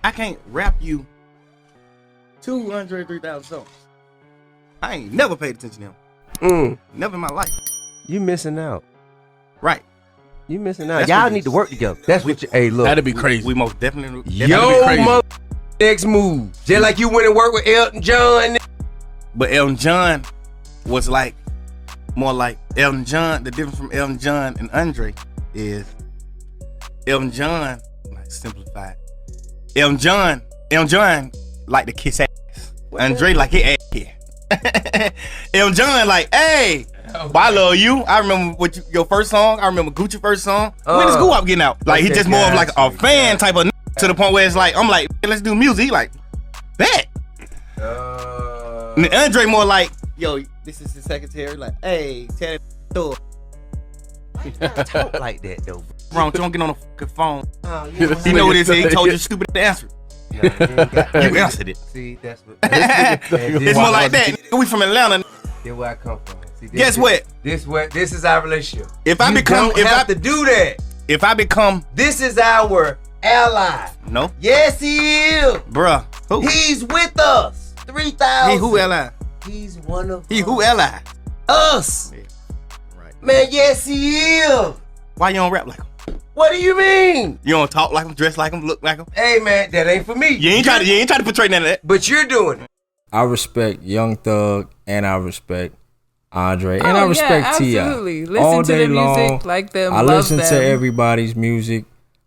I can't rap you 200, 3,000 songs. I ain't never paid attention to him. Never in my life. You missing out. Right. You missing out. That's Y'all what need to work together. That's what you. Hey, look. That'd be crazy. We most definitely. Yo, next move. Just like you went and worked with Elton John. But Elton John was like more like Elton John. The difference from Elton John and Andre is Elton John, like simplified. Elton John like to kiss ass. Andre like his ass here. Elton John like, hey, well, I love you. I remember your first song. I remember Gucci first song. When is Guap getting out? Like he just more of like a fan type of to the point where it's like I'm like, let's do music. He like, bet. And Andre more like, yo, this is the secretary. Like, hey, tell the door. Why you gotta talk like that though? Wrong, you don't get on the fucking phone. You know what it is? He told you stupid answer. No, you answered it. See, that's what. It's more like that. We from Atlanta. That's where I come from. See, Guess what? This is our relationship. If I become, don't have to do that. If I become, this is our ally. No. Yes, he is. Bruh. Who? He's with us. 3,000. He who ally? He's one of He us. who ally? Us. Yeah. Right. Man, yes, he is. Why you don't rap like him? What do you mean? You don't talk like him, dress like him, look like him? Hey, man, that ain't for me. You ain't try to portray none of that. But you're doing it. I respect Young Thug and I respect Andre and I respect T.I. Absolutely. Listen all to day the music, long. like them, I love listen them. to everybody's music.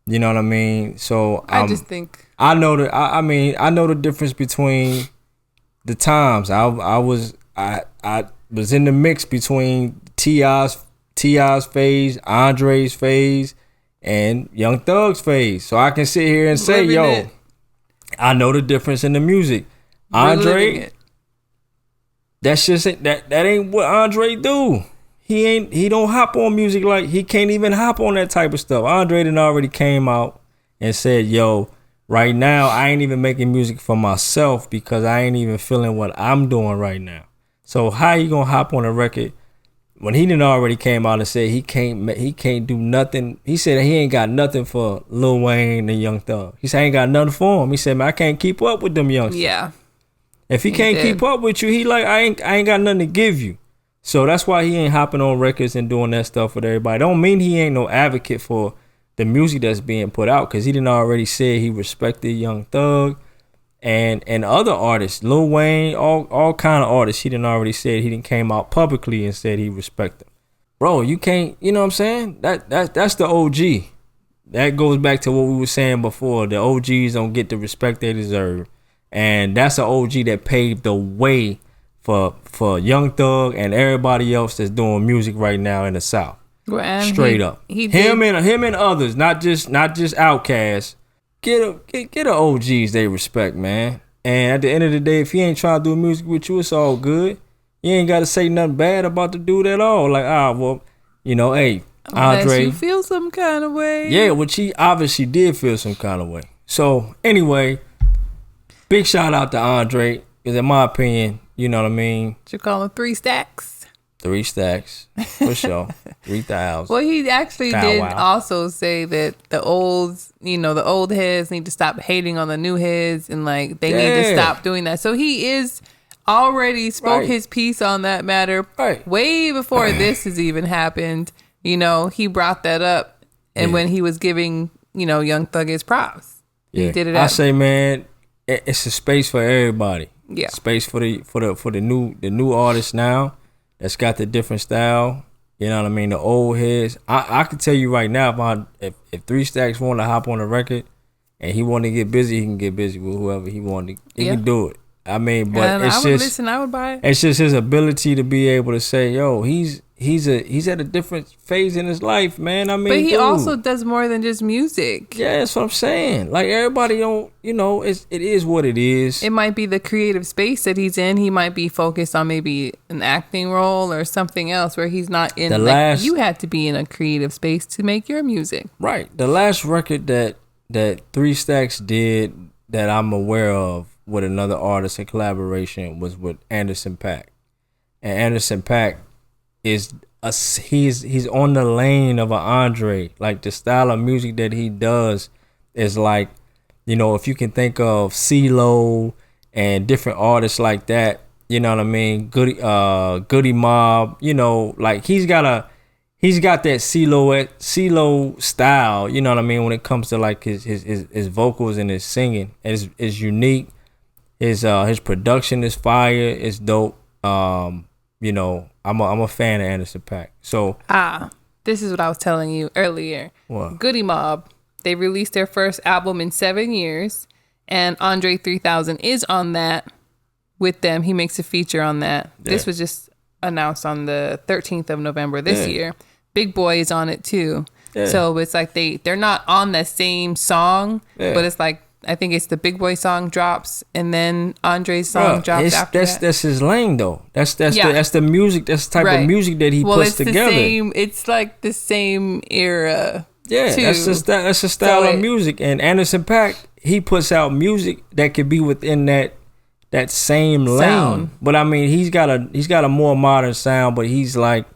You know what I mean? So I just think I know that. I mean, I know the difference between the times. I was in the mix between T.I.'s phase, Andre's phase, and Young Thug's phase. So I can sit here and say, yo, I know the difference in the music. Andre, that's just that ain't what Andre do. He don't hop on music like he can't even hop on that type of stuff. Andre done already came out and said, yo, right now I ain't even making music for myself because I ain't even feeling what I'm doing right now. So how you gonna hop on a record when he done already came out and said he can't do nothing? He said he ain't got nothing for Lil Wayne and Young Thug. He said I ain't got nothing for him. He said, man, I can't keep up with them youngsters. yeah. If he can't keep up with you, he like I ain't got nothing to give you. So that's why he ain't hopping on records and doing that stuff with everybody. Don't mean he ain't no advocate for the music that's being put out, because he didn't already say he respected Young Thug and other artists, Lil Wayne, all kind of artists. He didn't already said he didn't came out publicly and said he respect them. Bro, you can't, you know what I'm saying? That's the OG. That goes back to what we were saying before. The OGs don't get the respect they deserve. And that's an OG that paved the way for Young Thug and everybody else that's doing music right now in the South. Well, straight up. Him and others, not just Outkast. Get a OGs they respect, man. And at the end of the day, if he ain't trying to do music with you, it's all good. You ain't got to say nothing bad about the dude at all. Like, well, you know, hey, unless Andre. you feel some kind of way. Yeah, which he obviously did feel some kind of way. So anyway, big shout out to Andre, because in my opinion, you know what I mean? You call him 3 stacks. 3 stacks, for sure. 3,000. Well, he actually did also say that the old heads need to stop hating on the new heads, and like they need to stop doing that. So he is already spoke his piece on that matter way before this has even happened. You know, he brought that up, and when he was giving, you know, Young Thug his props, he did it. I say, man, it's a space for everybody. Yeah, space for the new artists now that's got the different style. You know what I mean? The old heads. I can tell you right now, if 3 Stacks want to hop on a record and he want to get busy, he can get busy with whoever he want to. He can do it. I mean, but and it's I would buy it. It's just his ability to be able to say, yo, he's at a different phase in his life, man. I mean, but he also does more than just music. Yeah, that's what I'm saying. Like, everybody don't, you know, it is what it is. It might be the creative space that he's in. He might be focused on maybe an acting role or something else where he's not in. You had to be in a creative space to make your music. Right. The last record that 3 Stacks did that I'm aware of with another artist in collaboration was with Anderson .Paak. And Anderson .Paak is he's on the lane of an Andre. Like, the style of music that he does is like You know, if you can think of CeeLo and different artists like that, you know what I mean? Goody Mob, you know, like he's got that CeeLo style, you know what I mean, when it comes to like his vocals and his singing. Is unique. His production is fire, it's dope. You know, I'm a fan of Anderson .Paak. So this is what I was telling you earlier. What? Goody Mob, they released their first album in 7 years, and Andre 3000 is on that with them. He makes a feature on that. Yeah. This was just announced on the 13th of November this year. Big Boy is on it too. Yeah. So it's like they're not on the same song, but it's like, I think it's the Big Boy song drops and then Andre's song drops after that. That's his lane though. That's the music. That's the type of music that he puts together. It's like the same era. Yeah, too. that's the style of music. And Anderson .Paak, he puts out music that could be within that same lane. But I mean, he's got a more modern sound, but he's like,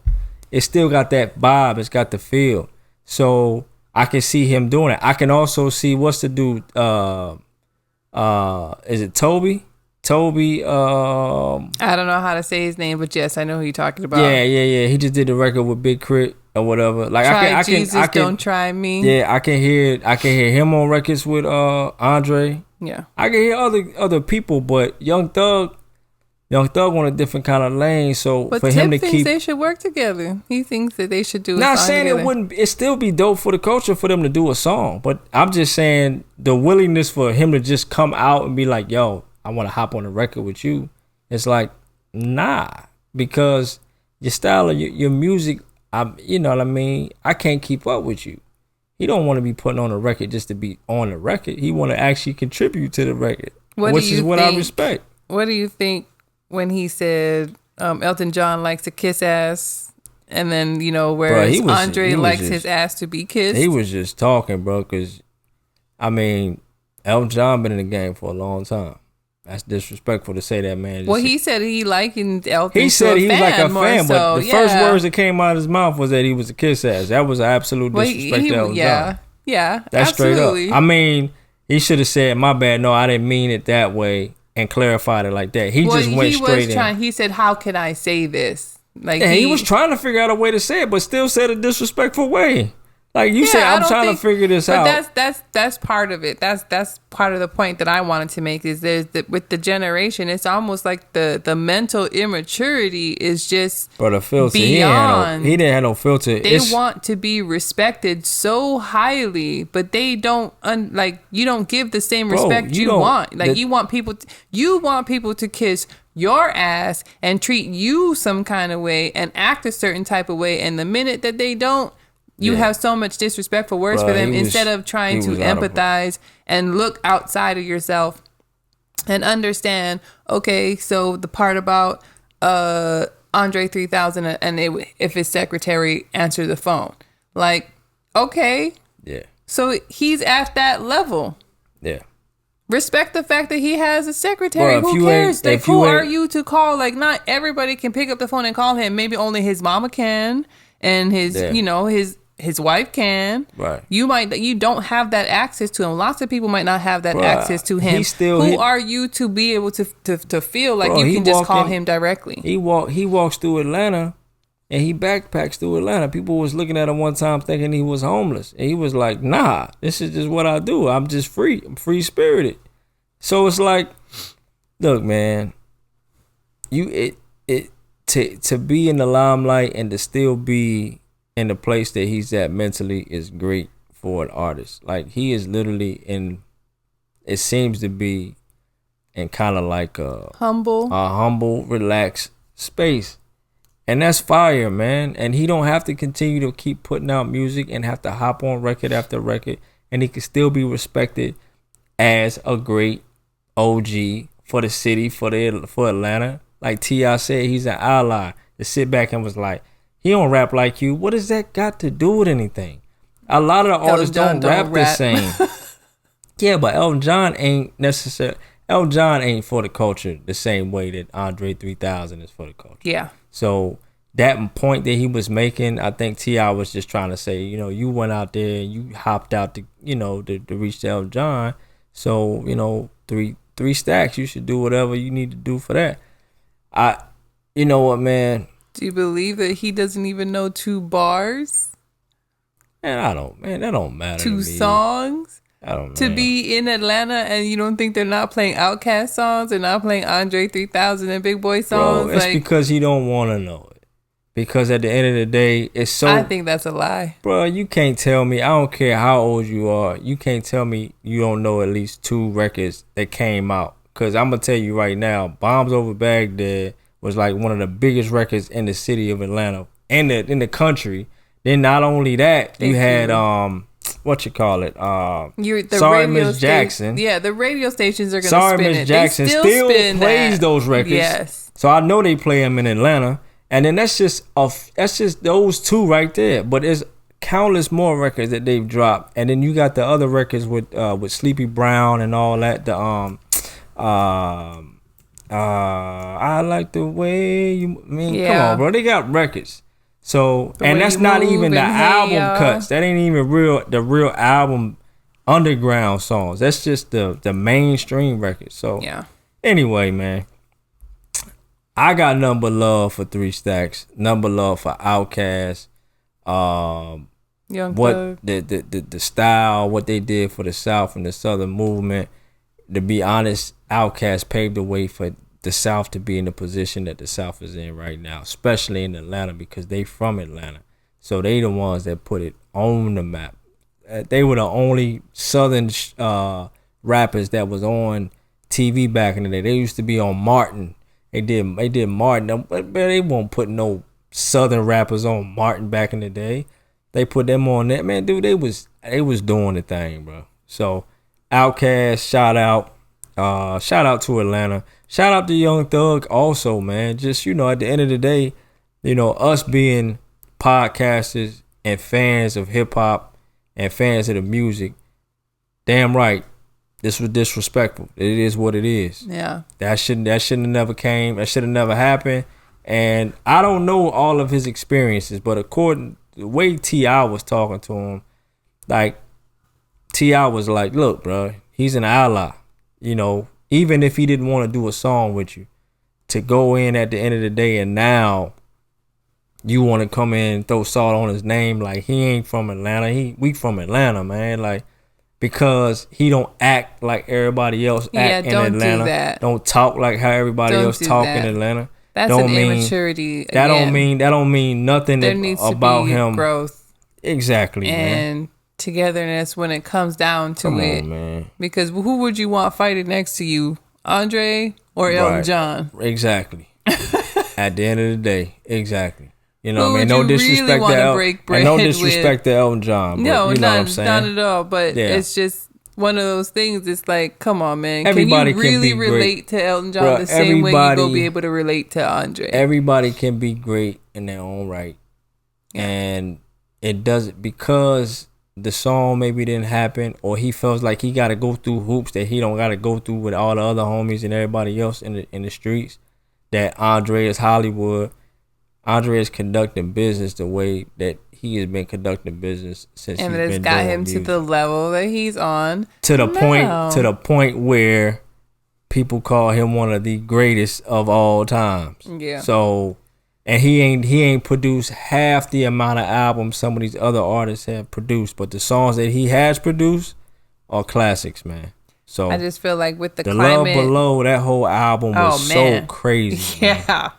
it's still got that vibe. It's got the feel. So I can see him doing it. I can also see, what's the dude? Is it Toby? I don't know how to say his name, but yes, I know who you're talking about. Yeah. He just did the record with Big Crit or whatever. Like I can Don't Try Me. Yeah, I can hear him on records with Andre. Yeah, I can hear other people, but Young Thug on a different kind of lane. So but for Tip him to thinks they should work together. He thinks that they should do. Not saying together. It still be dope for the culture for them to do a song, but I'm just saying the willingness for him to just come out and be like, "Yo, I want to hop on a record with you." It's like, nah, because your style of your music, you know what I mean. I can't keep up with you. He don't want to be putting on a record just to be on the record. He want to actually contribute to the record, which is what I respect. What do you think when he said Elton John likes to kiss ass, and then, you know, whereas Andre likes his ass to be kissed? He was just talking, bro, because, I mean, Elton John been in the game for a long time. That's disrespectful to say that, man. Well, he said he likened Elton He said to a he was fan like a fan, so, but the first words that came out of his mouth was that he was a kiss ass. That was an absolute disrespect to Elton John. Yeah, that's absolutely. Straight up. I mean, he should have said, "My bad, no, I didn't mean it that way," and clarified it like that. He just went straight in. He said, "How can I say this?" Like he was trying to figure out a way to say it, but still said a disrespectful way. Like you said, I'm trying to figure this out. But that's part of it. That's part of the point that I wanted to make is with the generation, it's almost like the mental immaturity is just the filter. Beyond. He didn't have no filter. They want to be respected so highly, but they don't you don't give the same respect you want. Like you want people to kiss your ass and treat you some kind of way and act a certain type of way, and the minute that they don't, you have so much disrespectful words for them instead of trying to empathize and look outside of yourself and understand, okay, so the part about Andre 3000 and if his secretary answered the phone. Like, okay. Yeah. So he's at that level. Yeah. Respect the fact that he has a secretary. Who cares? Like, who are you to call? Like, not everybody can pick up the phone and call him. Maybe only his mama can and his wife can. Right. You don't have that access to him. Lots of people might not have that access to him. Who are you to be able to feel like you can just call him directly? He walks through Atlanta and he backpacks through Atlanta. People was looking at him one time thinking he was homeless. And he was like, nah, this is just what I do. I'm just free. I'm free spirited. So it's like, look, man, to be in the limelight and to still be in the place that he's at mentally is great for an artist. Like he is literally it seems to be in kind of like a humble, relaxed space. And that's fire, man. And he don't have to continue to keep putting out music and have to hop on record after record. And he can still be respected as a great OG for the city, for Atlanta. Like T.I. said, he's an ally. To sit back and was like, he don't rap like you. What does that got to do with anything? A lot of the artists don't rap the same. Yeah, but Elton John ain't for the culture the same way that Andre 3000 is for the culture. Yeah. So that point that he was making, I think T.I. was just trying to say, you went out there and you hopped out to reach to Elton John. So, you know, three stacks, you should do whatever you need to do for that. You know what, man? Do you believe that he doesn't even know 2 bars? Man, that don't matter. 2 songs? I don't know. To be in Atlanta and you don't think they're not playing Outkast songs, they're not playing Andre 3000 and Big Boy songs? Bro, it's because he don't want to know it. Because at the end of the day, it's so... I think that's a lie. Bro, you can't tell me, I don't care how old you are, you can't tell me you don't know at least 2 records that came out. Because I'm going to tell you right now, Bombs Over Baghdad was like one of the biggest records in the city of Atlanta, and in the country. Then not only that, you had... what you call it? Sorry, Miss Jackson. Yeah, the radio stations are going to Sorry, spin Miss it. Jackson They still spin plays that. those records. Yes. So I know they play them in Atlanta, and then that's just those 2 right there. But there's countless more records that they've dropped, and then you got the other records with Sleepy Brown and all that. I like the way you. Come on, bro. They got records. So, and that's not even the album cuts. That ain't even the real album underground songs. That's just the mainstream records. So, yeah. Anyway, man, I got nothing but love for 3 Stacks. Nothing but love for Outkast. Young what Thug. the style, what they did for the South and the Southern movement. To be honest, Outkast paved the way for the South to be in the position that the South is in right now, especially in Atlanta, because they from Atlanta. So they the ones that put it on the map. They were the only Southern rappers that was on TV back in the day. They used to be on Martin. They did Martin, but they won't put no Southern rappers on Martin back in the day. They put them on that. Man, dude, they was doing the thing, bro. So Outkast, shout out to Atlanta. Shout out to Young Thug also, man. Just, you know, at the end of the day, you know, us being podcasters and fans of hip hop and fans of the music, damn right, this was disrespectful. It is what it is. Yeah. That shouldn't have never came. That should have never happened. And I don't know all of his experiences, but according to the way T.I. was talking to him, like T.I. was like, look, bro, he's an ally, you know. Even if he didn't want to do a song with you, to go in at the end of the day and now you want to come in and throw salt on his name like he ain't from Atlanta. We from Atlanta, man. Like, because he don't act like everybody else act in Atlanta. Do that. Don't talk like how everybody else talk in Atlanta. That's an immaturity. That don't mean nothing there needs about to be him. Growth. Exactly, and man. Togetherness when it comes down to it. On, man. Because who would you want fighting next to you, Andre or Elton John? Exactly. At the end of the day, exactly. You know, man. No disrespect to Elton John. But no, you know what I'm saying? Not at all. But it's just one of those things. It's like, come on, man. Everybody can you really relate to Elton John the same way you go be able to relate to Andre? Everybody can be great in their own right, and it doesn't because the song maybe didn't happen, or he feels like he got to go through hoops that he don't got to go through with all the other homies and everybody else in the streets. That Andre is Hollywood. Andre is conducting business the way that he has been conducting business since he's been doing music. And it's got him to the level that he's on. To the point where people call him one of the greatest of all times. Yeah. So, and he ain't produced half the amount of albums some of these other artists have produced, but the songs that he has produced are classics, man. So I just feel like with the Love climate, Below, that whole album was so crazy. Yeah. Man.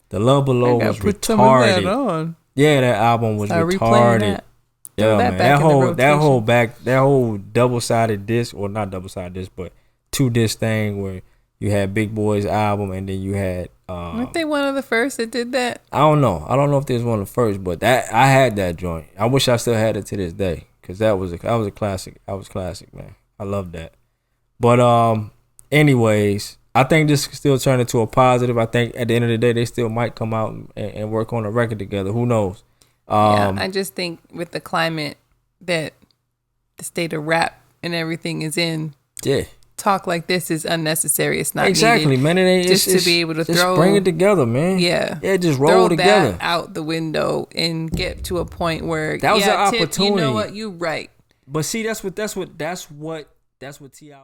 The Love Below was retarded. Yeah, that album was retarded. Yeah, man. That whole double-sided disc, or not double-sided disc, but 2-disc thing where you had Big Boy's album and then you had weren't they one of the first that did that? I don't know if they was one of the first, but that I had that joint. I wish I still had it to this day, because that was a classic. That was classic, man. I love that. But anyways, I think this could still turn into a positive. I think at the end of the day, they still might come out and work on a record together. Who knows? I just think with the climate that the state of rap and everything is in, talk like this is unnecessary. It's not exactly, needed. Man. It ain't just to be able to just bring it together, man. Yeah, just roll together. That out the window and get to a point where that was an opportunity. You know what? You right. But see, that's what T.I.